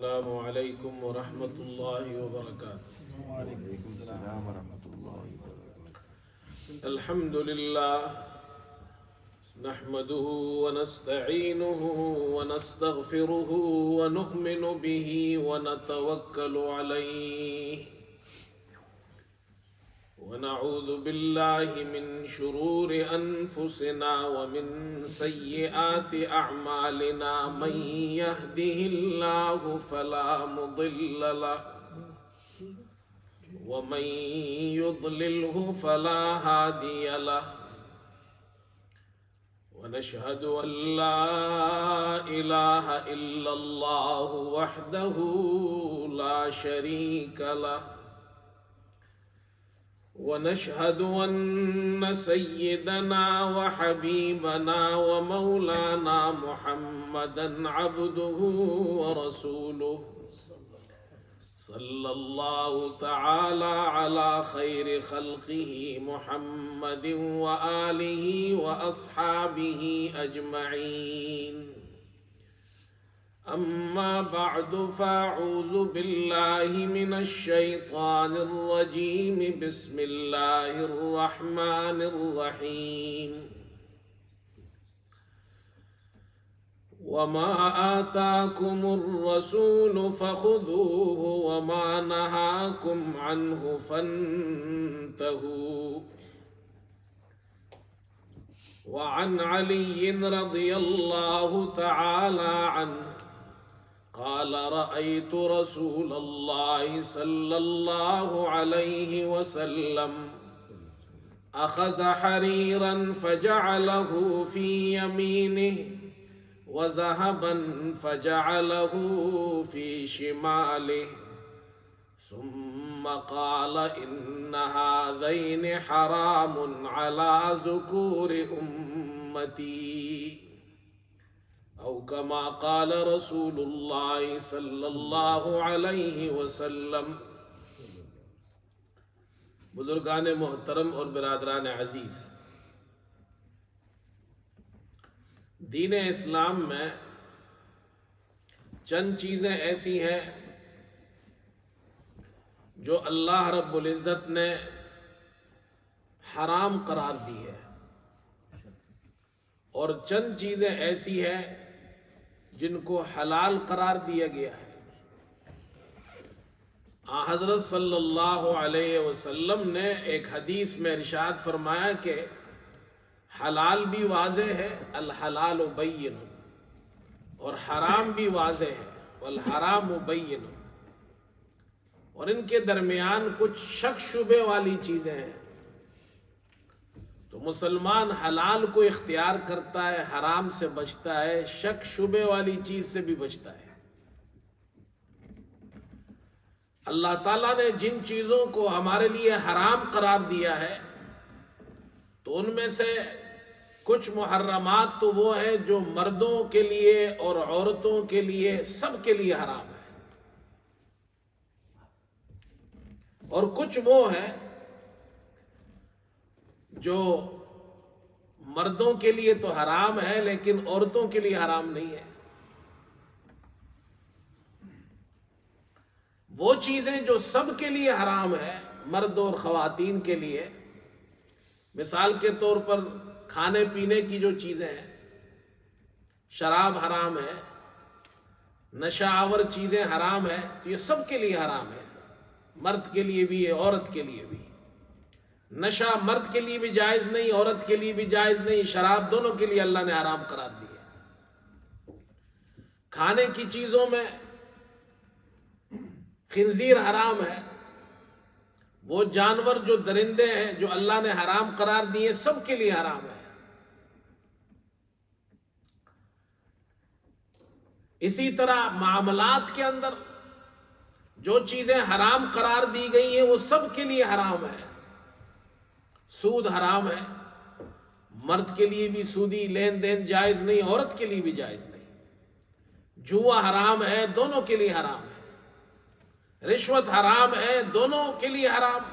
السلام علیکم ورحمۃ اللہ وبرکاتہ۔ وعلیکم السلام ورحمۃ اللہ وبرکاتہ۔ الحمد للہ نحمده ونستعینه ونستغفره ونؤمن به ونتوکل علیہ ونعوذ باللہ من شرور انفسنا ومن سیئات اعمالنا من يهده اللہ فلا مضل له ومن يضلله فلا هادي له ونشهد أن لا إله إلا الله وحده لا شريك له ونشهد أن سيدنا وحبيبنا ومولانا محمدا عبده ورسوله صلى الله تعالى على خير خلقه محمد وآله وأصحابه أجمعين أما بعد فأعوذ بالله من الشيطان الرجيم بسم الله الرحمن الرحيم وما آتاكم الرسول فخذوه وما نهاكم عنه فانتهوا وعن علي رضي الله تعالى عنه قال رأيت رسول الله صلى الله عليه وسلم أخذ حريرا فجعله في يمينه وذهبا فجعله في شماله ثم قال إن هذين حرام على ذكور أمتي أو كما قال رسول الله صلى الله عليه وسلم۔ بزرگان محترم اور برادران عزیز، دین اسلام میں چند چیزیں ایسی ہیں جو اللہ رب العزت نے حرام قرار دی ہے، اور چند چیزیں ایسی ہیں جن کو حلال قرار دیا گیا ہے۔ حضرت صلی اللہ علیہ وسلم نے ایک حدیث میں ارشاد فرمایا کہ حلال بھی واضح ہے، الحلال بین، اور حرام بھی واضح ہے، والحرام بین، اور ان کے درمیان کچھ شک شبے والی چیزیں ہیں۔ تو مسلمان حلال کو اختیار کرتا ہے، حرام سے بچتا ہے، شک شبے والی چیز سے بھی بچتا ہے۔ اللہ تعالیٰ نے جن چیزوں کو ہمارے لیے حرام قرار دیا ہے تو ان میں سے کچھ محرمات تو وہ ہیں جو مردوں کے لیے اور عورتوں کے لیے سب کے لیے حرام ہے، اور کچھ وہ ہیں جو مردوں کے لیے تو حرام ہے لیکن عورتوں کے لیے حرام نہیں ہے۔ وہ چیزیں جو سب کے لیے حرام ہے، مرد اور خواتین کے لیے، مثال کے طور پر کھانے پینے کی جو چیزیں ہیں، شراب حرام ہے، نشہ آور چیزیں حرام ہے، تو یہ سب کے لیے حرام ہے، مرد کے لیے بھی ہے، عورت کے لیے بھی۔ نشہ مرد کے لیے بھی جائز نہیں، عورت کے لیے بھی جائز نہیں، شراب دونوں کے لیے اللہ نے حرام قرار دی ہے۔ کھانے کی چیزوں میں خنزیر حرام ہے، وہ جانور جو درندے ہیں جو اللہ نے حرام قرار دیے سب کے لیے حرام ہے۔ اسی طرح معاملات کے اندر جو چیزیں حرام قرار دی گئی ہیں وہ سب کے لیے حرام ہے۔ سود حرام ہے، مرد کے لیے بھی سودی لین دین جائز نہیں، عورت کے لیے بھی جائز نہیں۔ جوا حرام ہے، دونوں کے لیے حرام ہے۔ رشوت حرام ہے، دونوں کے لیے حرام۔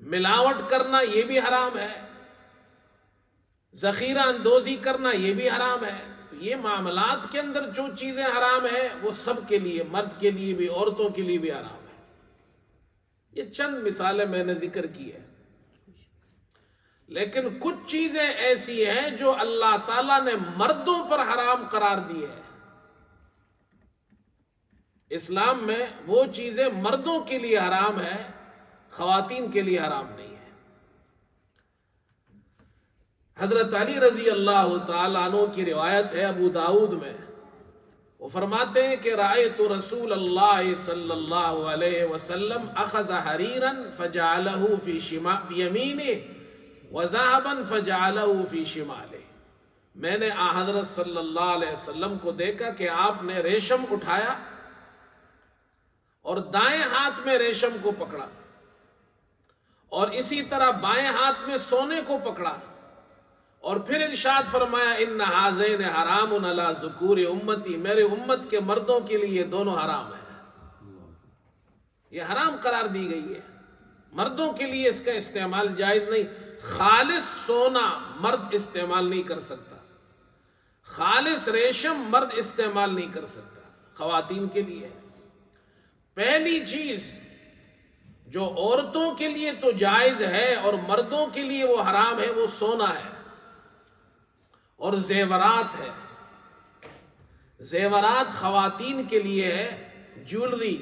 ملاوٹ کرنا یہ بھی حرام ہے، ذخیرہ اندوزی کرنا یہ بھی حرام ہے۔ تو یہ معاملات کے اندر جو چیزیں حرام ہیں وہ سب کے لیے، مرد کے لیے بھی عورتوں کے لیے بھی حرام ہے۔ یہ چند مثالیں میں نے ذکر کی ہے، لیکن کچھ چیزیں ایسی ہیں جو اللہ تعالیٰ نے مردوں پر حرام قرار دی ہے۔ اسلام میں وہ چیزیں مردوں کے لیے حرام ہے، خواتین کے لیے حرام نہیں ہے۔ حضرت علی رضی اللہ تعالیٰ عنہ کی روایت ہے ابو داؤد میں، وہ فرماتے ہیں کہ رأیت رسول اللہ صلی اللہ علیہ وسلم اخذ حریرا فجعلہ فی یمینہ وذهبا فجعلہ فی شمالہ۔ میں نے حضرت صلی اللہ علیہ وسلم کو دیکھا کہ آپ نے ریشم اٹھایا اور دائیں ہاتھ میں ریشم کو پکڑا، اور اسی طرح بائیں ہاتھ میں سونے کو پکڑا، اور پھر ارشاد فرمایا ان ھذین حرام علی ذکور امتی، میرے امت کے مردوں کے لیے دونوں حرام ہیں، یہ حرام قرار دی گئی ہے۔ مردوں کے لیے اس کا استعمال جائز نہیں۔ خالص سونا مرد استعمال نہیں کر سکتا، خالص ریشم مرد استعمال نہیں کر سکتا، خواتین کے لیے۔ پہلی چیز جو عورتوں کے لیے تو جائز ہے اور مردوں کے لیے وہ حرام ہے، وہ سونا ہے اور زیورات ہے۔ زیورات خواتین کے لیے ہے، جیولری،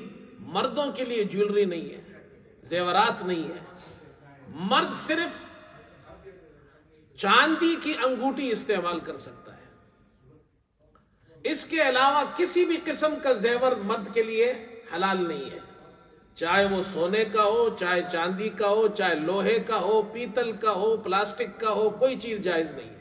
مردوں کے لیے جیولری نہیں ہے، زیورات نہیں ہے۔ مرد صرف چاندی کی انگوٹھی استعمال کر سکتا ہے، اس کے علاوہ کسی بھی قسم کا زیور مرد کے لیے حلال نہیں ہے، چاہے وہ سونے کا ہو، چاہے چاندی کا ہو، چاہے لوہے کا ہو، پیتل کا ہو، پلاسٹک کا ہو، کوئی چیز جائز نہیں ہے۔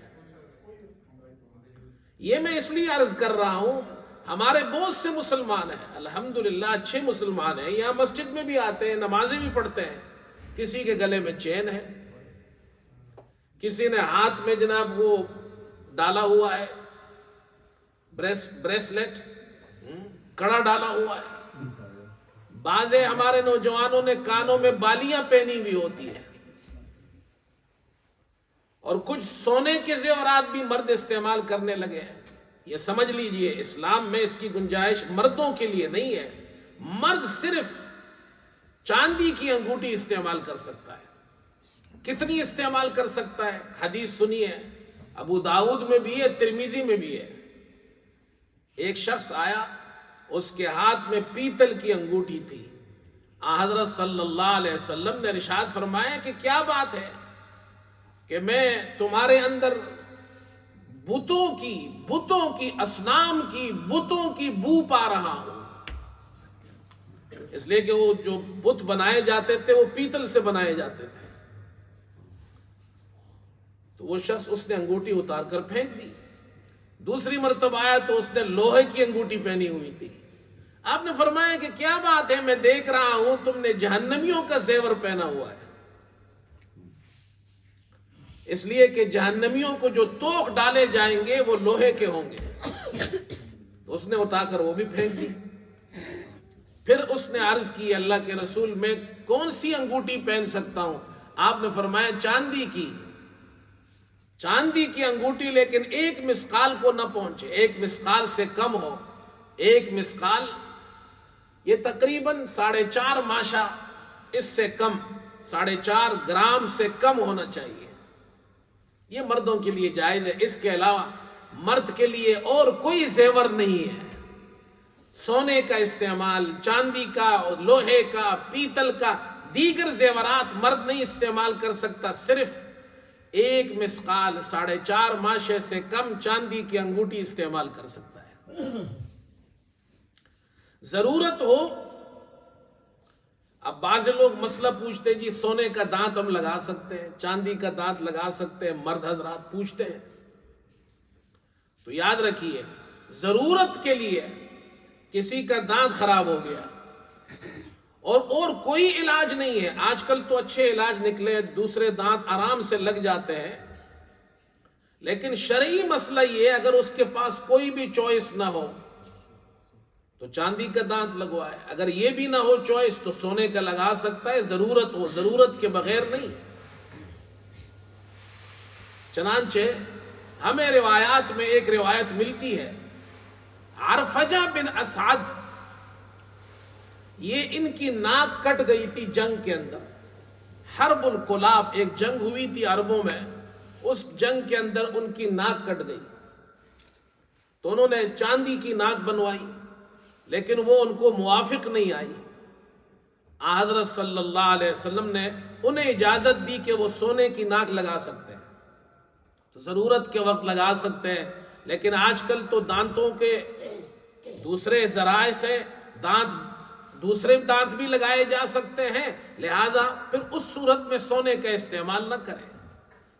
یہ میں اس لیے عرض کر رہا ہوں، ہمارے بہت سے مسلمان ہیں الحمدللہ، اچھے مسلمان ہیں، یہاں مسجد میں بھی آتے ہیں، نمازیں بھی پڑھتے ہیں، کسی کے گلے میں چین ہے، کسی نے ہاتھ میں جناب وہ ڈالا ہوا ہے بریسلیٹ، کڑا ڈالا ہوا ہے، بعض ہمارے نوجوانوں نے کانوں میں بالیاں پہنی ہوئی ہوتی ہیں، اور کچھ سونے کے زیورات بھی مرد استعمال کرنے لگے ہیں۔ یہ سمجھ لیجئے اسلام میں اس کی گنجائش مردوں کے لیے نہیں ہے، مرد صرف چاندی کی انگوٹھی استعمال کر سکتا ہے۔ کتنی استعمال کر سکتا ہے؟ حدیث سنیے، ابو داؤد میں بھی ہے، ترمذی میں بھی ہے۔ ایک شخص آیا، اس کے ہاتھ میں پیتل کی انگوٹھی تھی، حضرت صلی اللہ علیہ وسلم نے ارشاد فرمایا کہ کیا بات ہے کہ میں تمہارے اندر بتوں کی اصنام کی بتوں کی بو پا رہا ہوں، اس لیے کہ وہ جو بت بنائے جاتے تھے وہ پیتل سے بنائے جاتے تھے۔ تو وہ شخص اس نے انگوٹھی اتار کر پھینک دی۔ دوسری مرتبہ آیا تو اس نے لوہے کی انگوٹھی پہنی ہوئی تھی۔ آپ نے فرمایا کہ کیا بات ہے، میں دیکھ رہا ہوں تم نے جہنمیوں کا زیور پہنا ہوا ہے، اس لیے کہ جہنمیوں کو جو توق ڈالے جائیں گے وہ لوہے کے ہوں گے۔ تو اس نے اٹھا کر وہ بھی پھینک دی۔ پھر اس نے عرض کی اللہ کے رسول میں کون سی انگوٹھی پہن سکتا ہوں؟ آپ نے فرمایا چاندی کی انگوٹھی، لیکن ایک مسقال کو نہ پہنچے، ایک مسقال سے کم ہو۔ ایک مسقال یہ تقریباً 4.5 ماشا، اس سے کم 4.5 گرام سے کم ہونا چاہیے۔ یہ مردوں کے لیے جائز ہے، اس کے علاوہ مرد کے لیے اور کوئی زیور نہیں ہے۔ سونے کا استعمال، چاندی کا، لوہے کا، پیتل کا، دیگر زیورات مرد نہیں استعمال کر سکتا، صرف ایک مسقال 4.5 ماشے سے کم چاندی کی انگوٹھی استعمال کر سکتا ہے۔ ضرورت ہو، اب بعض لوگ مسئلہ پوچھتے ہیں جی سونے کا دانت ہم لگا سکتے ہیں، چاندی کا دانت لگا سکتے ہیں، مرد حضرات پوچھتے ہیں، تو یاد رکھیے ضرورت کے لیے کسی کا دانت خراب ہو گیا اور کوئی علاج نہیں ہے، آج کل تو اچھے علاج نکلے، دوسرے دانت آرام سے لگ جاتے ہیں، لیکن شرعی مسئلہ یہ ہے اگر اس کے پاس کوئی بھی چوائس نہ ہو تو چاندی کا دانت لگوائے، اگر یہ بھی نہ ہو چوائس تو سونے کا لگا سکتا ہے، ضرورت ہو، ضرورت کے بغیر نہیں۔ چنانچہ ہمیں روایات میں ایک روایت ملتی ہے، عرفجہ بن اسعد، یہ ان کی ناک کٹ گئی تھی جنگ کے اندر، حرب الکلاب، ایک جنگ ہوئی تھی عربوں میں، اس جنگ کے اندر ان کی ناک کٹ گئی، تو انہوں نے چاندی کی ناک بنوائی، لیکن وہ ان کو موافق نہیں آئی۔ حضرت صلی اللہ علیہ وسلم نے انہیں اجازت دی کہ وہ سونے کی ناک لگا سکتے ہیں، تو ضرورت کے وقت لگا سکتے ہیں، لیکن آج کل تو دانتوں کے دوسرے ذرائع سے دوسرے دانت بھی لگائے جا سکتے ہیں، لہذا پھر اس صورت میں سونے کا استعمال نہ کریں،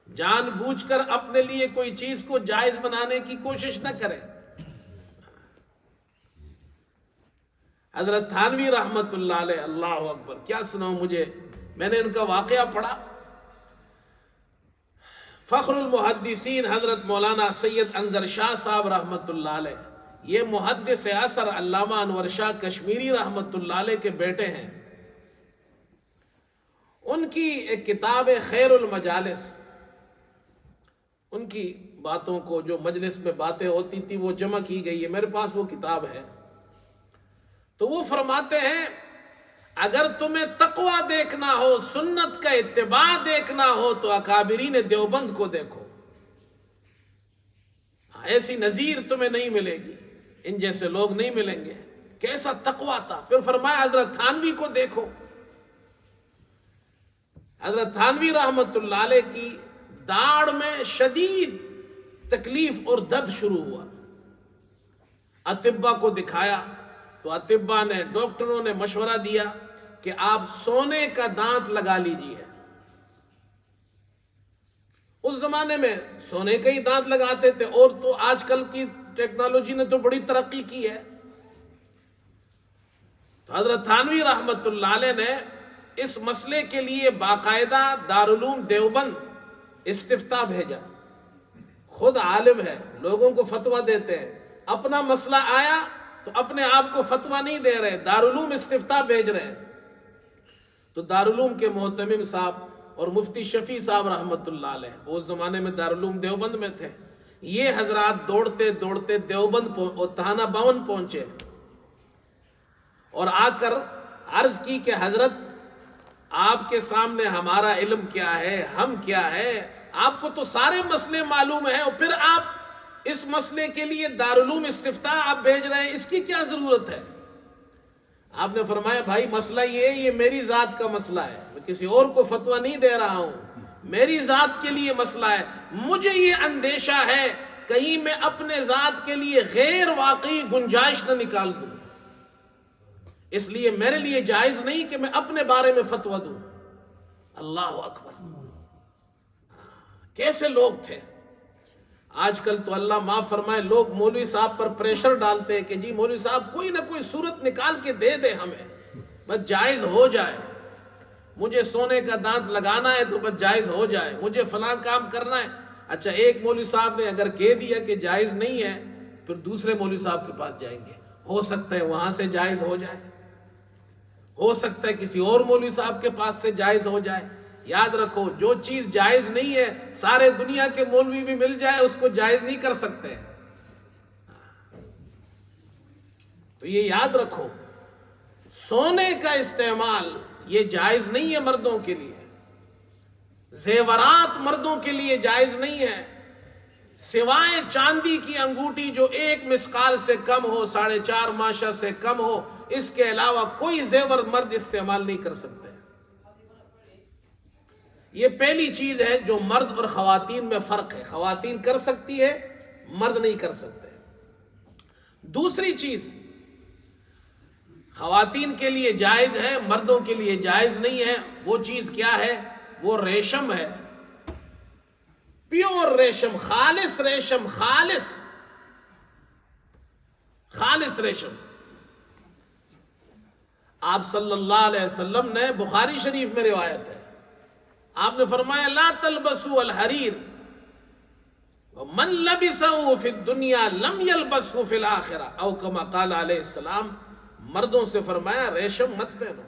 جان بوجھ کر اپنے لیے کوئی چیز کو جائز بنانے کی کوشش نہ کریں۔ حضرت تھانوی رحمت اللہ علیہ، اللہ اکبر، کیا سناؤں، مجھے میں نے ان کا واقعہ پڑھا۔ فخر المحدثین حضرت مولانا سید انظر شاہ صاحب رحمت اللہ علیہ، یہ محدث عصر علامہ انور شاہ کشمیری رحمت اللہ علیہ کے بیٹے ہیں۔ ان کی ایک کتاب ہے خیر المجالس، ان کی باتوں کو، جو مجلس میں باتیں ہوتی تھی وہ جمع کی گئی ہے، میرے پاس وہ کتاب ہے۔ تو وہ فرماتے ہیں اگر تمہیں تقوی دیکھنا ہو، سنت کا اتباع دیکھنا ہو، تو اکابرین دیوبند کو دیکھو، ایسی نظیر تمہیں نہیں ملے گی، ان جیسے لوگ نہیں ملیں گے، کیسا تقوی تھا۔ پھر فرمایا حضرت تھانوی کو دیکھو، حضرت تھانوی رحمت اللہ علیہ کی داڑھ میں شدید تکلیف اور درد شروع ہوا، اطباء کو دکھایا تو اطباء نے، ڈاکٹروں نے مشورہ دیا کہ آپ سونے کا دانت لگا لیجئے۔ اس زمانے میں سونے کا ہی دانت لگاتے تھے، اور تو آج کل کی ٹیکنالوجی نے تو بڑی ترقی کی ہے۔ تو حضرت تھانوی رحمت اللہ علیہ نے اس مسئلے کے لیے باقاعدہ دارالعلوم دیوبند استفتاء بھیجا، خود عالم ہے، لوگوں کو فتویٰ دیتے ہیں، اپنا مسئلہ آیا تو اپنے آپ کو فتویٰ نہیں دے رہے، دارالعلوم استفتاء بھیج رہے ہیں۔ تو دارالعلوم کے محتمم صاحب اور مفتی شفیع صاحب رحمت اللہ علیہ، وہ اس زمانے میں دارالعلوم دیوبند میں تھے، یہ حضرات دوڑتے دوڑتے دیوبند اور تہانہ باون پہنچے، اور آ کر عرض کی کہ حضرت آپ کے سامنے ہمارا علم کیا ہے، ہم کیا ہے، آپ کو تو سارے مسئلے معلوم ہیں، اور پھر آپ اس مسئلے کے لیے دارالعلوم استفتاء آپ بھیج رہے ہیں، اس کی کیا ضرورت ہے؟ آپ نے فرمایا بھائی مسئلہ یہ میری ذات کا مسئلہ ہے، میں کسی اور کو فتویٰ نہیں دے رہا ہوں، میری ذات کے لیے مسئلہ ہے، مجھے یہ اندیشہ ہے کہیں میں اپنے ذات کے لیے غیر واقعی گنجائش نہ نکال دوں، اس لیے میرے لیے جائز نہیں کہ میں اپنے بارے میں فتویٰ دوں۔ اللہ اکبر، کیسے لوگ تھے! آج کل تو اللہ معاف فرمائے، لوگ مولوی صاحب پر پریشر ڈالتے ہیں کہ جی مولوی صاحب کوئی نہ کوئی صورت نکال کے دے دے ہمیں، بس جائز ہو جائے، مجھے سونے کا دانت لگانا ہے تو بس جائز ہو جائے، مجھے فلاں کام کرنا ہے۔ اچھا، ایک مولوی صاحب نے اگر کہہ دیا کہ جائز نہیں ہے، پھر دوسرے مولوی صاحب کے پاس جائیں گے، ہو سکتا ہے وہاں سے جائز ہو جائے، ہو سکتا ہے کسی اور مولوی صاحب کے پاس سے جائز ہو جائے۔ یاد رکھو، جو چیز جائز نہیں ہے سارے دنیا کے مولوی بھی مل جائے اس کو جائز نہیں کر سکتے۔ تو یہ یاد رکھو، سونے کا استعمال یہ جائز نہیں ہے مردوں کے لیے، زیورات مردوں کے لیے جائز نہیں ہے، سوائے چاندی کی انگوٹھی جو 1 مسقال سے کم ہو، 4.5 ماشا سے کم ہو، اس کے علاوہ کوئی زیور مرد استعمال نہیں کر سکتے۔ یہ پہلی چیز ہے جو مرد اور خواتین میں فرق ہے، خواتین کر سکتی ہے، مرد نہیں کر سکتے۔ دوسری چیز خواتین کے لیے جائز ہے، مردوں کے لیے جائز نہیں ہے، وہ چیز کیا ہے؟ وہ ریشم ہے، پیور ریشم، خالص ریشم، خالص ریشم۔ آپ صلی اللہ علیہ وسلم نے، بخاری شریف میں روایت ہے، آپ نے فرمایا لا تلبسوا الحریر ومن لبسه فی الدنیا لم یلبسه فی الآخرہ، او کما قال علیہ السلام، مردوں سے فرمایا ریشم مت پہنو،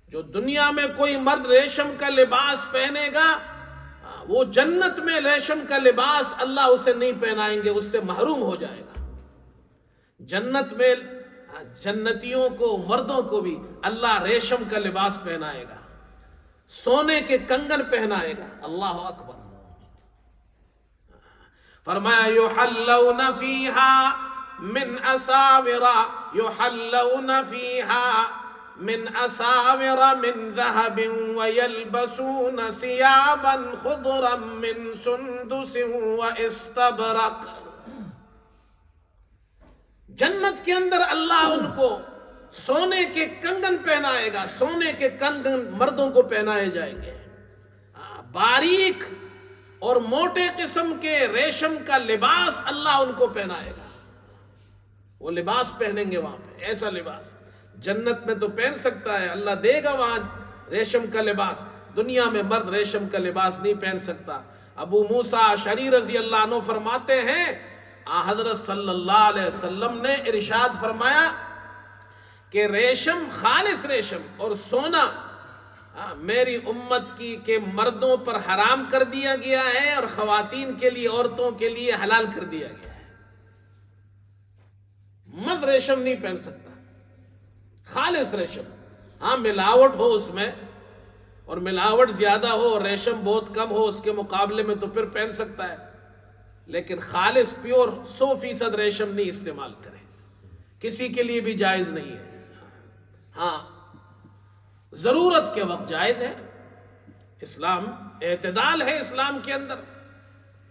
جو دنیا میں کوئی مرد ریشم کا لباس پہنے گا وہ جنت میں ریشم کا لباس اللہ اسے نہیں پہنائیں گے، اس سے محروم ہو جائے گا۔ جنت میں جنتیوں کو، مردوں کو بھی اللہ ریشم کا لباس پہنائے گا، سونے کے کنگن پہنائے گا۔ اللہ اکبر۔ فرمایا یحلون فیہا من اساور، یحلون فیہا من اساور من ذہب ویلبسون ثیابا خضرا من سندس واستبرق۔ جنت کے اندر اللہ ان کو سونے کے کنگن پہنائے گا، سونے کے کنگن مردوں کو پہنائے جائیں گے، باریک اور موٹے قسم کے ریشم کا لباس اللہ ان کو پہنائے گا۔ وہ لباس پہنیں گے وہاں پہ، ایسا لباس جنت میں تو پہن سکتا ہے، اللہ دے گا وہاں ریشم کا لباس۔ دنیا میں مرد ریشم کا لباس نہیں پہن سکتا۔ ابو موسیٰ اشعری رضی اللہ عنہ فرماتے ہیں حضرت صلی اللہ علیہ وسلم نے ارشاد فرمایا کہ ریشم، خالص ریشم اور سونا میری امت کی کے مردوں پر حرام کر دیا گیا ہے، اور خواتین کے لیے، عورتوں کے لیے حلال کر دیا گیا ہے۔ مرد ریشم نہیں پہن سکتا، خالص ریشم۔ ہاں ملاوٹ ہو اس میں، اور ملاوٹ زیادہ ہو اور ریشم بہت کم ہو اس کے مقابلے میں تو پھر پہن سکتا ہے، لیکن خالص پیور 100% ریشم نہیں استعمال کرے، کسی کے لیے بھی جائز نہیں ہے۔ ہاں ضرورت کے وقت جائز ہے، اسلام اعتدال ہے، اسلام کے اندر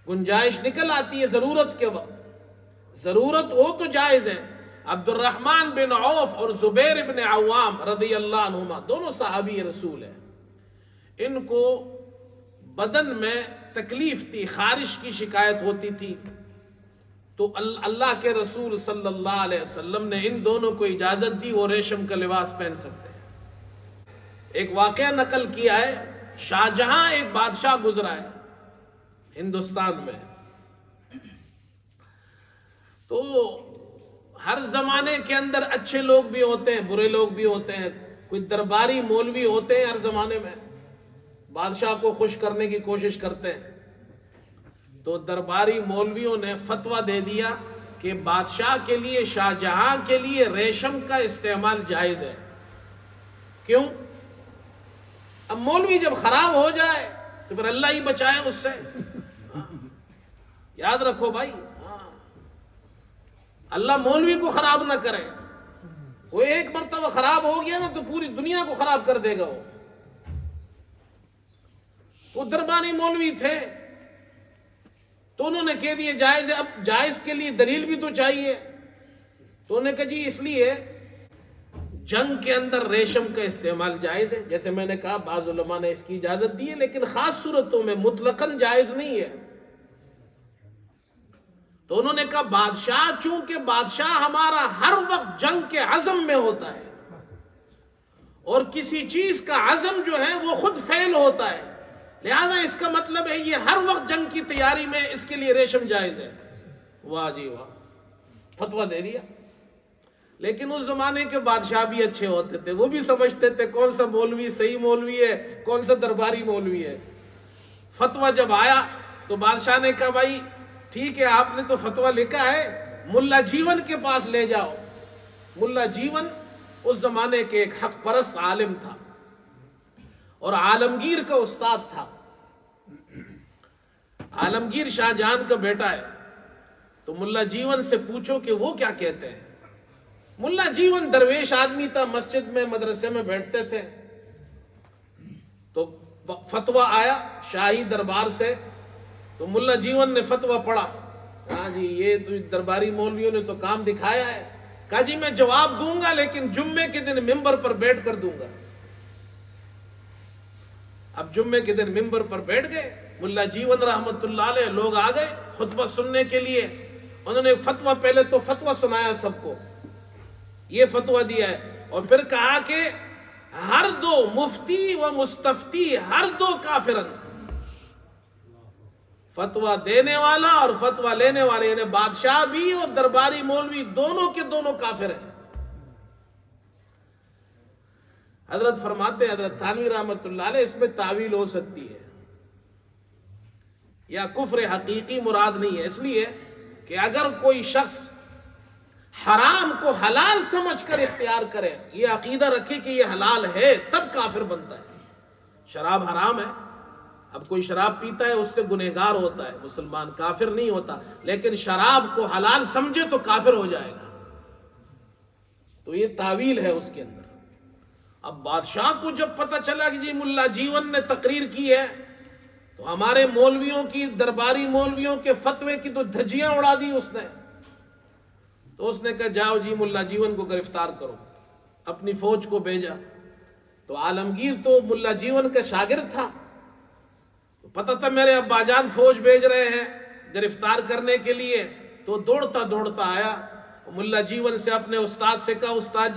گنجائش نکل آتی ہے ضرورت کے وقت، ضرورت ہو تو جائز ہے۔ عبد الرحمن بن عوف اور زبیر بن عوام رضی اللہ عنہما دونوں صحابی رسول ہیں، ان کو بدن میں تکلیف تھی، خارش کی شکایت ہوتی تھی، تو اللہ کے رسول صلی اللہ علیہ وسلم نے ان دونوں کو اجازت دی، وہ ریشم کا لباس پہن سکتے ہیں۔ ایک واقعہ نقل کیا ہے، شاہجہاں ایک بادشاہ گزرا ہے ہندوستان میں، تو ہر زمانے کے اندر اچھے لوگ بھی ہوتے ہیں، برے لوگ بھی ہوتے ہیں، کوئی درباری مولوی ہوتے ہیں ہر زمانے میں، بادشاہ کو خوش کرنے کی کوشش کرتے ہیں۔ تو درباری مولویوں نے فتویٰ دے دیا کہ بادشاہ کے لیے، شاہجہاں کے لیے ریشم کا استعمال جائز ہے۔ کیوں؟ اب مولوی جب خراب ہو جائے تو پھر اللہ ہی بچائے اس سے، یاد رکھو بھائی، اللہ مولوی کو خراب نہ کرے، وہ ایک مرتبہ خراب ہو گیا نا تو پوری دنیا کو خراب کر دے گا۔ وہ درباری مولوی تھے تو انہوں نے کہہ دیے جائز ہے۔ اب جائز کے لیے دلیل بھی تو چاہیے، تو انہوں نے کہا جی اس لیے جنگ کے اندر ریشم کا استعمال جائز ہے۔ جیسے میں نے کہا بعض علماء نے اس کی اجازت دی ہے، لیکن خاص صورتوں میں مطلقاً جائز نہیں ہے۔ تو انہوں نے کہا بادشاہ، چونکہ بادشاہ ہمارا ہر وقت جنگ کے عزم میں ہوتا ہے، اور کسی چیز کا عزم جو ہے وہ خود فعل ہوتا ہے، لہذا اس کا مطلب ہے یہ ہر وقت جنگ کی تیاری میں اس کے لیے ریشم جائز ہے۔ واہ جی واہ، فتویٰ دے دیا۔ لیکن اس زمانے کے بادشاہ بھی اچھے ہوتے تھے، وہ بھی سمجھتے تھے کون سا مولوی صحیح مولوی ہے، کون سا درباری مولوی ہے۔ فتویٰ جب آیا تو بادشاہ نے کہا بھائی ٹھیک ہے، آپ نے تو فتویٰ لکھا ہے، ملا جیون کے پاس لے جاؤ۔ ملا جیون اس زمانے کے ایک حق پرست عالم تھا اور عالمگیر کا استاد تھا۔ عالمگیر شاہ جہان کا بیٹا ہے، تو ملا جیون سے پوچھو کہ وہ کیا کہتے ہیں۔ ملا جیون درویش آدمی تھا، مسجد میں مدرسے میں بیٹھتے تھے، تو فتویٰ آیا شاہی دربار سے، تو ملا جیون نے فتویٰ پڑھا، ہاں جی یہ تو درباری مولویوں نے تو کام دکھایا ہے۔ کہا جی میں جواب دوں گا لیکن جمعے کے دن ممبر پر بیٹھ کر دوں گا۔ اب جمعے کے دن ممبر پر بیٹھ گئے ملا جیون رحمت اللہ علیہ، لوگ آ گئے خطبہ سننے کے لیے۔ انہوں نے فتویٰ، پہلے تو فتویٰ سنایا سب کو، یہ فتویٰ دیا ہے، اور پھر کہا کہ ہر دو مفتی و مستفتی ہر دو کافرن، فتویٰ دینے والا اور فتویٰ لینے والے، یعنی بادشاہ بھی اور درباری مولوی دونوں کے دونوں کافر ہیں۔ حضرت فرماتے ہیں، حضرت تھانوی رحمت اللہ علیہ، اس میں تعویل ہو سکتی ہے، یا کفر حقیقی مراد نہیں ہے، اس لیے کہ اگر کوئی شخص حرام کو حلال سمجھ کر اختیار کرے، یہ عقیدہ رکھے کہ یہ حلال ہے، تب کافر بنتا ہے۔ شراب حرام ہے، اب کوئی شراب پیتا ہے اس سے گنہگار ہوتا ہے، مسلمان کافر نہیں ہوتا، لیکن شراب کو حلال سمجھے تو کافر ہو جائے گا۔ تو یہ تعویل ہے اس کے اندر۔ اب بادشاہ کو جب پتہ چلا کہ جی ملا جیون نے تقریر کی ہے، تو ہمارے مولویوں کی، درباری مولویوں کے فتوے کی تو دھجیاں اڑا دی اس نے۔ تو اس نے کہا جاؤ جی ملا جیون کو گرفتار کرو، اپنی فوج کو بھیجا۔ تو عالمگیر تو ملا جیون کا شاگرد تھا، تو پتہ تھا میرے ابا جان فوج بھیج رہے ہیں گرفتار کرنے کے لیے، تو دوڑتا دوڑتا آیا، ملا جیون سے اپنے استاد سے کہا استاد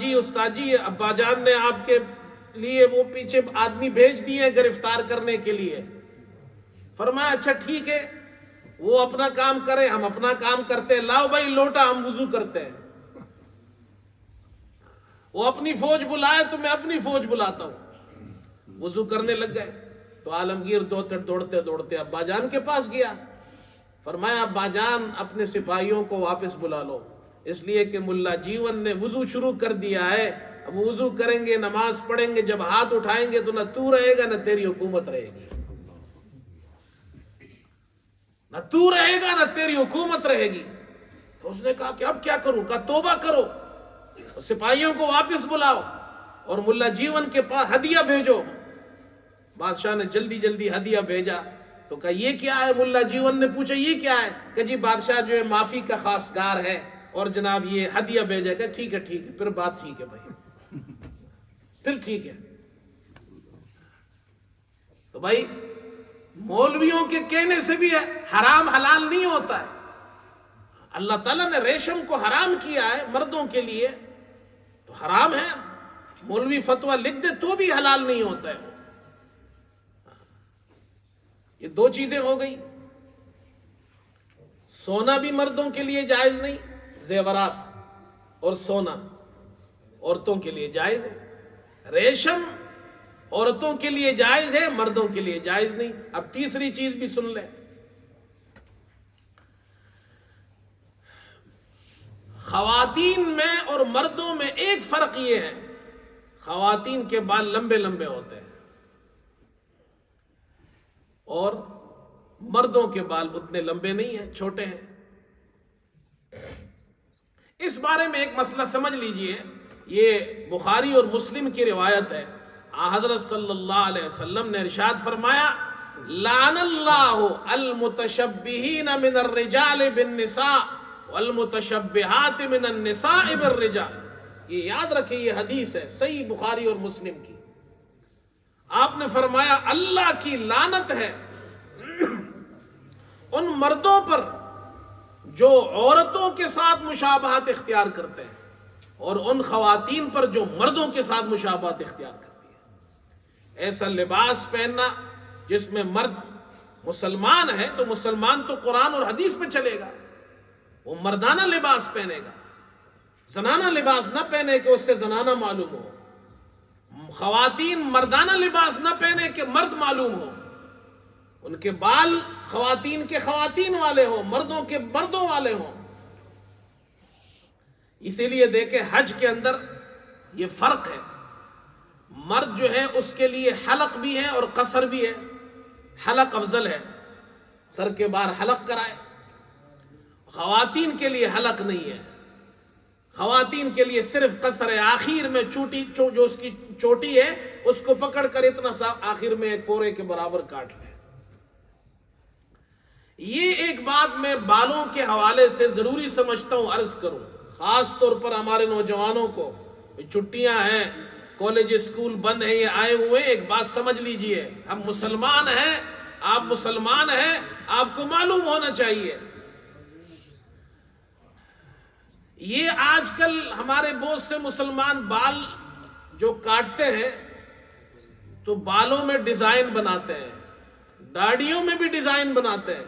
جی ابا جان نے آپ کے لیے وہ پیچھے آدمی بھیج دیے گرفتار کرنے کے لیے۔ فرمایا اچھا ٹھیک ہے، وہ اپنا کام کرے، ہم اپنا کام کرتے ہیں، لاؤ بھائی لوٹا، ہم وضو کرتے ہیں۔ وہ اپنی فوج بلائے تو میں اپنی فوج بلاتا ہوں، وضو کرنے لگ گئے۔ تو عالمگیر دوڑتے دوڑتے ابا جان کے پاس گیا، فرمایا ابا جان اپنے سپاہیوں کو واپس بلا لو، اس لیے کہ ملا جیون نے وضو شروع کر دیا ہے، اب وضو کریں گے، نماز پڑھیں گے، جب ہاتھ اٹھائیں گے تو نہ تو رہے گا نہ تیری حکومت رہے گی، نہ تو رہے گا نہ تیری حکومت رہے گی۔ تو اس نے کہا کہ اب کیا کروں؟ کہا توبہ کرو، سپاہیوں کو واپس بلاؤ اور ملا جیون کے پاس ہدیہ بھیجو۔ بادشاہ نے جلدی جلدی ہدیہ بھیجا، تو کہا یہ کیا ہے؟ ملا جیون نے پوچھا یہ کیا ہے؟ کہ جی بادشاہ جو ہے معافی کا خواستگار ہے اور جناب یہ ہدیہ بھیجے گا۔ ٹھیک ہے پھر بات ٹھیک ہے بھائی، پھر ٹھیک ہے۔ تو بھائی مولویوں کے کہنے سے بھی حرام حلال نہیں ہوتا ہے۔ اللہ تعالیٰ نے ریشم کو حرام کیا ہے مردوں کے لیے، تو حرام ہے، مولوی فتویٰ لکھ دے تو بھی حلال نہیں ہوتا ہے۔ یہ دو چیزیں ہو گئی، سونا بھی مردوں کے لیے جائز نہیں، زیورات اور سونا عورتوں کے لیے جائز ہے، ریشم عورتوں کے لیے جائز ہے، مردوں کے لیے جائز نہیں۔ اب تیسری چیز بھی سن لیں، خواتین میں اور مردوں میں ایک فرق یہ ہے، خواتین کے بال لمبے لمبے ہوتے ہیں اور مردوں کے بال اتنے لمبے نہیں ہیں، چھوٹے ہیں۔ اس بارے میں ایک مسئلہ سمجھ لیجئے، یہ بخاری اور مسلم کی روایت ہے، حضرت صلی اللہ علیہ وسلم نے ارشاد فرمایا لعن اللہ المتشبہین من الرجال بالنساء والمتشبہات من النساء بالرجال۔ یہ یاد رکھیں، یہ حدیث ہے صحیح بخاری اور مسلم کی۔ آپ نے فرمایا اللہ کی لعنت ہے ان مردوں پر جو عورتوں کے ساتھ مشابہت اختیار کرتے ہیں اور ان خواتین پر جو مردوں کے ساتھ مشابہت اختیار کرتی ہیں۔ ایسا لباس پہننا جس میں مرد مسلمان ہے تو مسلمان تو قرآن اور حدیث پہ چلے گا، وہ مردانہ لباس پہنے گا، زنانہ لباس نہ پہنے کہ اس سے زنانہ معلوم ہو، خواتین مردانہ لباس نہ پہنے کہ مرد معلوم ہو، ان کے بال خواتین کے خواتین والے ہوں، مردوں کے مردوں والے ہوں۔ اسی لیے دیکھیں حج کے اندر یہ فرق ہے، مرد جو ہے اس کے لیے حلق بھی ہے اور قصر بھی ہے، حلق افضل ہے، سر کے باہر حلق کرائے، خواتین کے لیے حلق نہیں ہے، خواتین کے لیے صرف قصر ہے، آخر میں چوٹی جو اس کی چوٹی ہے اس کو پکڑ کر اتنا سا آخر میں ایک پورے کے برابر کاٹ لے۔ یہ ایک بات میں بالوں کے حوالے سے ضروری سمجھتا ہوں عرض کروں، خاص طور پر ہمارے نوجوانوں کو، چھٹیاں ہیں، کالج اسکول بند ہیں، یہ آئے ہوئے، ایک بات سمجھ لیجئے، ہم مسلمان ہیں، آپ مسلمان ہیں، آپ کو معلوم ہونا چاہیے۔ یہ آج کل ہمارے بہت سے مسلمان بال جو کاٹتے ہیں تو بالوں میں ڈیزائن بناتے ہیں، داڑھیوں میں بھی ڈیزائن بناتے ہیں،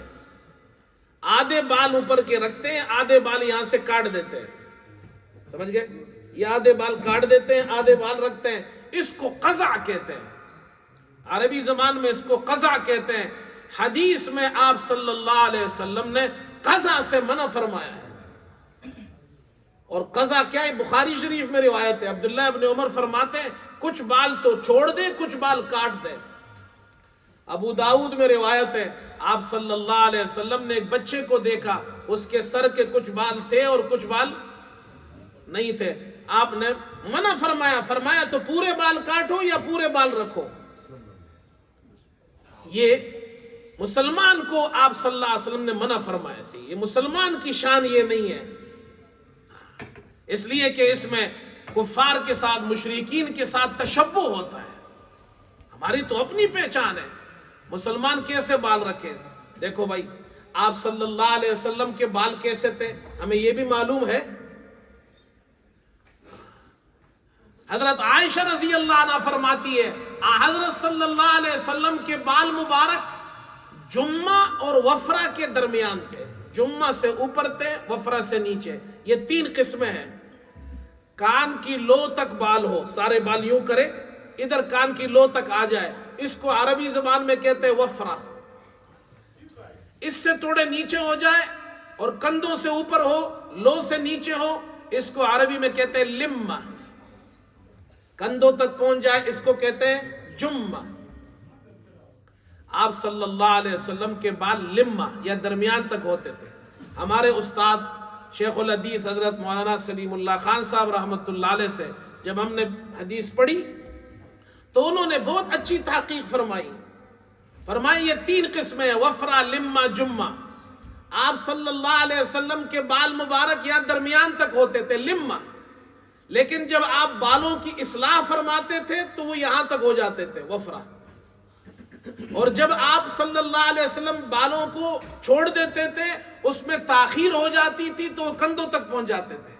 آدھے بال اوپر کے رکھتے ہیں، آدھے بال یہاں سے کاٹ دیتے ہیں، سمجھ گئے؟ یہ آدھے بال کاٹ دیتے ہیں، آدھے بال رکھتے ہیں، اس کو قزع کہتے ہیں، عربی زبان میں اس کو قزع کہتے ہیں۔ حدیث میں آپ صلی اللہ علیہ وسلم نے قضا سے منع فرمایا ہے. اور قضا کیا ہے؟ بخاری شریف میں روایت ہے، عبداللہ ابن عمر فرماتے ہیں کچھ بال تو چھوڑ دے، کچھ بال کاٹ دے. ابو داؤد میں روایت ہے آپ صلی اللہ علیہ وسلم نے ایک بچے کو دیکھا، اس کے سر کے کچھ بال تھے اور کچھ بال نہیں تھے. آپ نے منع فرمایا تو پورے بال کاٹو یا پورے بال رکھو. یہ مسلمان کو آپ صلی اللہ علیہ وسلم نے منع فرمایا سی. یہ مسلمان کی شان یہ نہیں ہے، اس لیے کہ اس میں کفار کے ساتھ، مشرکین کے ساتھ تشبہ ہوتا ہے. ہماری تو اپنی پہچان ہے، مسلمان کیسے بال رکھے؟ دیکھو بھائی، آپ صلی اللہ علیہ وسلم کے بال کیسے تھے ہمیں یہ بھی معلوم ہے. حضرت عائشہ رضی اللہ عنہ فرماتی ہے حضرت صلی اللہ علیہ وسلم کے بال مبارک جمعہ اور وفرہ کے درمیان تھے. جمعہ سے اوپر تھے، وفرہ سے نیچے. یہ 3 قسمیں ہیں. کان کی لو تک بال ہو، سارے بال یوں کرے، ادھر کان کی لو تک آ جائے، اس کو عربی زبان میں کہتے ہیں وفرہ. اس سے تھوڑے نیچے ہو جائے اور کندھوں سے اوپر ہو، لو سے نیچے ہو، اس کو عربی میں کہتے ہیں لمہ. کندھوں تک پہنچ جائے، اس کو کہتے ہیں جمہ. آپ صلی اللہ علیہ وسلم کے بال لمہ یا درمیان تک ہوتے تھے. ہمارے استاد شیخ الحدیث حضرت مولانا سلیم اللہ خان صاحب رحمۃ اللہ علیہ سے جب ہم نے حدیث پڑھی تو انہوں نے بہت اچھی تحقیق فرمائی یہ 3 قسمیں ہیں، وفرہ، لمہ، جمہ. آپ صلی اللہ علیہ وسلم کے بال مبارک یا درمیان تک ہوتے تھے، لمہ. لیکن جب آپ بالوں کی اصلاح فرماتے تھے تو وہ یہاں تک ہو جاتے تھے، وفرہ. اور جب آپ صلی اللہ علیہ وسلم بالوں کو چھوڑ دیتے تھے، اس میں تاخیر ہو جاتی تھی تو وہ کندھوں تک پہنچ جاتے تھے.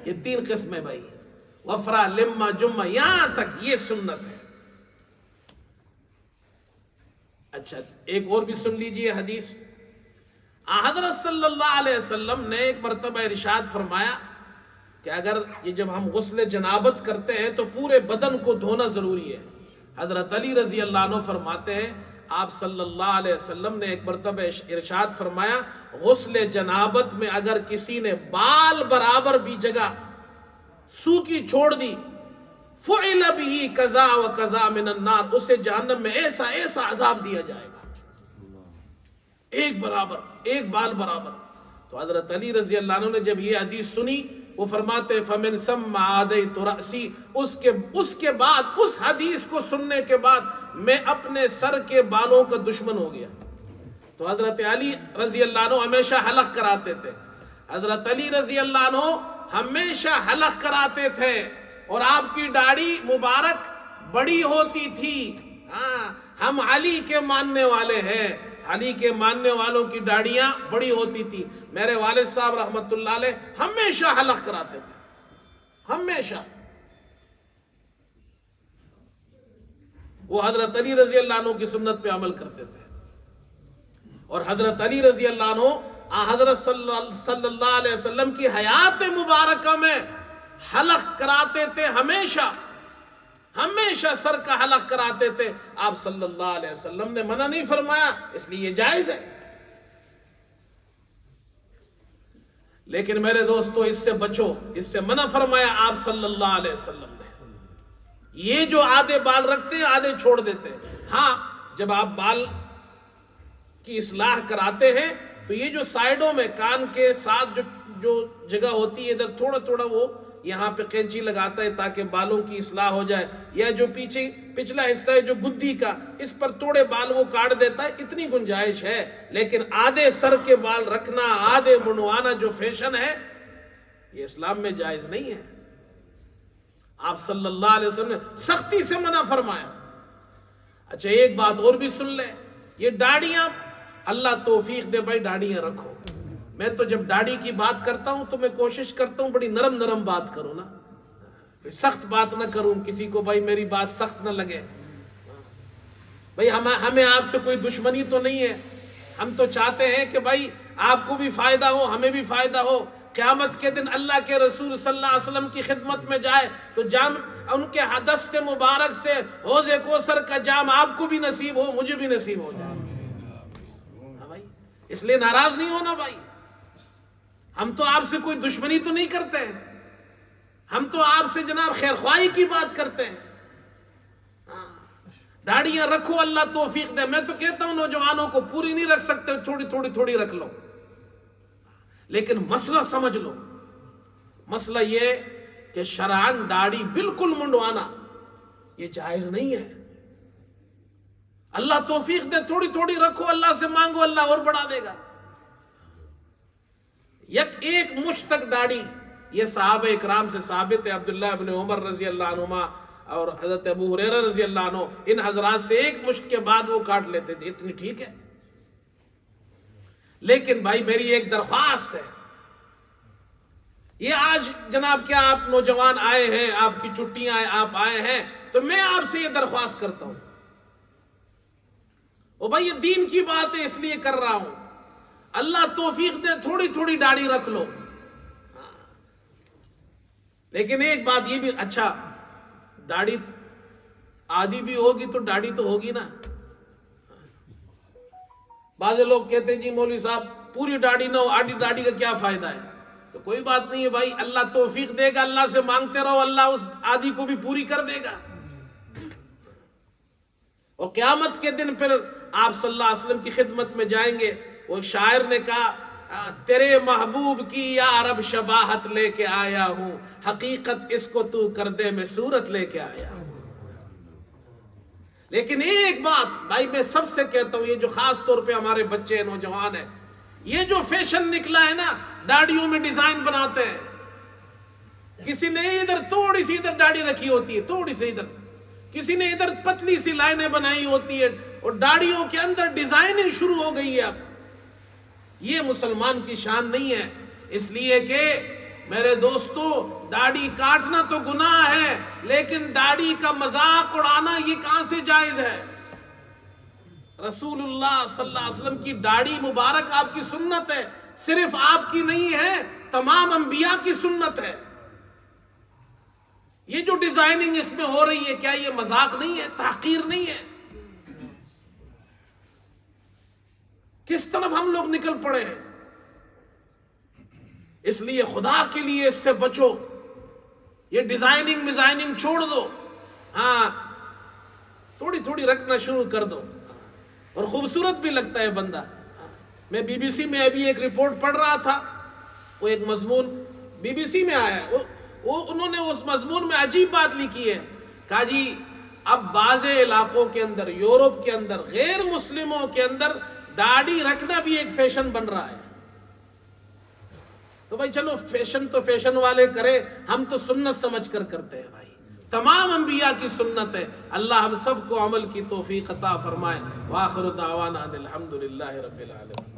یہ 3 قسمیں بھائی، وفرہ، لمہ، جمہ، یہاں تک یہ سنت ہے. اچھا، ایک اور بھی سن لیجئے حدیث. حضرت صلی اللہ علیہ وسلم نے ایک مرتبہ ارشاد فرمایا کہ اگر یہ جب ہم غسل جنابت کرتے ہیں تو پورے بدن کو دھونا ضروری ہے. حضرت علی رضی اللہ عنہ فرماتے ہیں آپ صلی اللہ علیہ وسلم نے ایک مرتبہ ارشاد فرمایا غسل جنابت میں اگر کسی نے بال برابر بھی جگہ سوکھی چھوڑ دی، فعل به قضا و قضا من النار، اسے جہنم میں ایسا ایسا عذاب دیا جائے گا. ایک برابر، ایک بال برابر. تو حضرت علی رضی اللہ عنہ نے جب یہ حدیث سنی وہ فرماتے فمن ثم عادیت رأسی، اس کے بعد، اس حدیث کو سننے کے بعد میں اپنے سر کے بالوں کا دشمن ہو گیا. تو حضرت علی رضی اللہ عنہ ہمیشہ حلق کراتے تھے. حضرت علی رضی اللہ عنہ ہمیشہ حلق کراتے تھے اور آپ کی داڑھی مبارک بڑی ہوتی تھی. ہم علی کے ماننے والے ہیں، علی کے ماننے والوں کی داڑیاں بڑی ہوتی تھی. میرے والد صاحب رحمت اللہ علیہ ہمیشہ حلق کراتے تھے، ہمیشہ. وہ حضرت علی رضی اللہ عنہ کی سنت پہ عمل کرتے تھے. اور حضرت علی رضی اللہ عنہ حضرت صلی اللہ علیہ وسلم کی حیات مبارکہ میں حلق کراتے تھے، ہمیشہ سر کا حلق کراتے تھے. آپ صلی اللہ علیہ وسلم نے منع نہیں فرمایا، اس لیے یہ جائز ہے. لیکن میرے دوستو اس سے بچو، اس سے منع فرمایا آپ صلی اللہ علیہ وسلم نے. یہ جو آدھے بال رکھتے ہیں آدھے چھوڑ دیتے ہیں. ہاں، جب آپ بال کی اصلاح کراتے ہیں تو یہ جو سائیڈوں میں کان کے ساتھ جو جگہ ہوتی ہے ادھر تھوڑا تھوڑا وہ یہاں پہ قینچی لگاتا ہے تاکہ بالوں کی اصلاح ہو جائے. یا جو پیچھے پچھلا حصہ ہے جو گدی کا، اس پر تھوڑے بال وہ کاٹ دیتا ہے، اتنی گنجائش ہے. لیکن آدھے سر کے بال رکھنا، آدھے منڈوانا جو فیشن ہے، یہ اسلام میں جائز نہیں ہے. آپ صلی اللہ علیہ وسلم نے سختی سے منع فرمایا. اچھا، ایک بات اور بھی سن لیں، یہ داڑیاں، اللہ توفیق دے بھائی داڑیاں رکھو. میں تو جب داڑھی کی بات کرتا ہوں تو میں کوشش کرتا ہوں بڑی نرم بات کروں نا، سخت بات نہ کروں، کسی کو بھائی میری بات سخت نہ لگے. بھائی ہمیں آپ سے کوئی دشمنی تو نہیں ہے، ہم تو چاہتے ہیں کہ بھائی آپ کو بھی فائدہ ہو، ہمیں بھی فائدہ ہو. قیامت کے دن اللہ کے رسول صلی اللہ علیہ وسلم کی خدمت میں جائے تو جام ان کے دست مبارک سے حوض کوثر کا جام آپ کو بھی نصیب ہو، مجھے بھی نصیب ہو جائے. بھائی اس لیے ناراض نہیں ہونا بھائی. ہم تو آپ سے کوئی دشمنی تو نہیں کرتے ہیں، ہم تو آپ سے جناب خیر خواہی کی بات کرتے ہیں. داڑیاں رکھو، اللہ توفیق دے. میں تو کہتا ہوں نوجوانوں کو پوری نہیں رکھ سکتے، تھوڑی رکھ لو، لیکن مسئلہ سمجھ لو. مسئلہ یہ کہ شرعاً داڑھی بالکل منڈوانا یہ جائز نہیں ہے. اللہ توفیق دے، تھوڑی رکھو، اللہ سے مانگو، اللہ اور بڑھا دے گا. ایک مشت تک داڑھی یہ صحابہ اکرام سے ثابت ہے. عبداللہ ابن عمر رضی اللہ عنہما اور حضرت ابو ہریرہ رضی اللہ عنہ، ان حضرات سے ایک مشت کے بعد وہ کاٹ لیتے تھے. اتنی ٹھیک ہے. لیکن بھائی میری ایک درخواست ہے، یہ آج جناب کیا آپ نوجوان آئے ہیں، آپ کی چھٹیاں آپ آئے ہیں، تو میں آپ سے یہ درخواست کرتا ہوں، او بھائی یہ دین کی بات ہے اس لیے کر رہا ہوں، اللہ توفیق دے تھوڑی داڑھی رکھ لو. لیکن ایک بات یہ بھی، اچھا داڑھی آدھی بھی ہوگی تو داڑھی تو ہوگی نا. بعض لوگ کہتے ہیں جی مولوی صاحب پوری داڑھی نہ ہو، آدھی داڑھی کا کیا فائدہ ہے؟ تو کوئی بات نہیں ہے بھائی، اللہ توفیق دے گا، اللہ سے مانگتے رہو، اللہ اس آدھی کو بھی پوری کر دے گا. اور قیامت کے دن پھر آپ صلی اللہ علیہ وسلم کی خدمت میں جائیں گے. وہ شاعر نے کہا تیرے محبوب کی یا رب شباہت لے کے آیا ہوں، حقیقت اس کو تو کر دے میں صورت لے کے آیا ہوں. لیکن ایک بات بھائی میں سب سے کہتا ہوں، یہ جو خاص طور پہ ہمارے بچے نوجوان ہیں، یہ جو فیشن نکلا ہے نا، داڑھیوں میں ڈیزائن بناتے ہیں. کسی نے ادھر تھوڑی سی ادھر داڑھی رکھی ہوتی ہے، تھوڑی سی ادھر، کسی نے ادھر پتلی سی لائنیں بنائی ہوتی ہے، اور داڑھیوں کے اندر ڈیزائننگ شروع ہو گئی ہے. اب یہ مسلمان کی شان نہیں ہے. اس لیے کہ میرے دوستو داڑھی کاٹنا تو گناہ ہے، لیکن داڑھی کا مذاق اڑانا یہ کہاں سے جائز ہے؟ رسول اللہ صلی اللہ علیہ وسلم کی داڑھی مبارک آپ کی سنت ہے، صرف آپ کی نہیں ہے، تمام انبیاء کی سنت ہے. یہ جو ڈیزائننگ اس میں ہو رہی ہے، کیا یہ مذاق نہیں ہے، تحقیر نہیں ہے؟ کس طرف ہم لوگ نکل پڑے ہیں. اس لیے خدا کے لیے اس سے بچو، یہ ڈیزائننگ چھوڑ دو. ہاں تھوڑی رکھنا شروع کر دو، اور خوبصورت بھی لگتا ہے بندہ. میں بی بی سی میں ابھی ایک رپورٹ پڑھ رہا تھا، وہ ایک مضمون بی بی سی میں آیا، انہوں نے اس مضمون میں عجیب بات لکھی ہے. کہا جی اب بعض علاقوں کے اندر، یورپ کے اندر، غیر مسلموں کے اندر داڑھی رکھنا بھی ایک فیشن بن رہا ہے. تو بھائی چلو فیشن تو فیشن والے کرے، ہم تو سنت سمجھ کر کرتے ہیں بھائی. تمام انبیاء کی سنت ہے. اللہ ہم سب کو عمل کی توفیق عطا فرمائے. وآخر دعوانا الحمدللہ رب العالمین.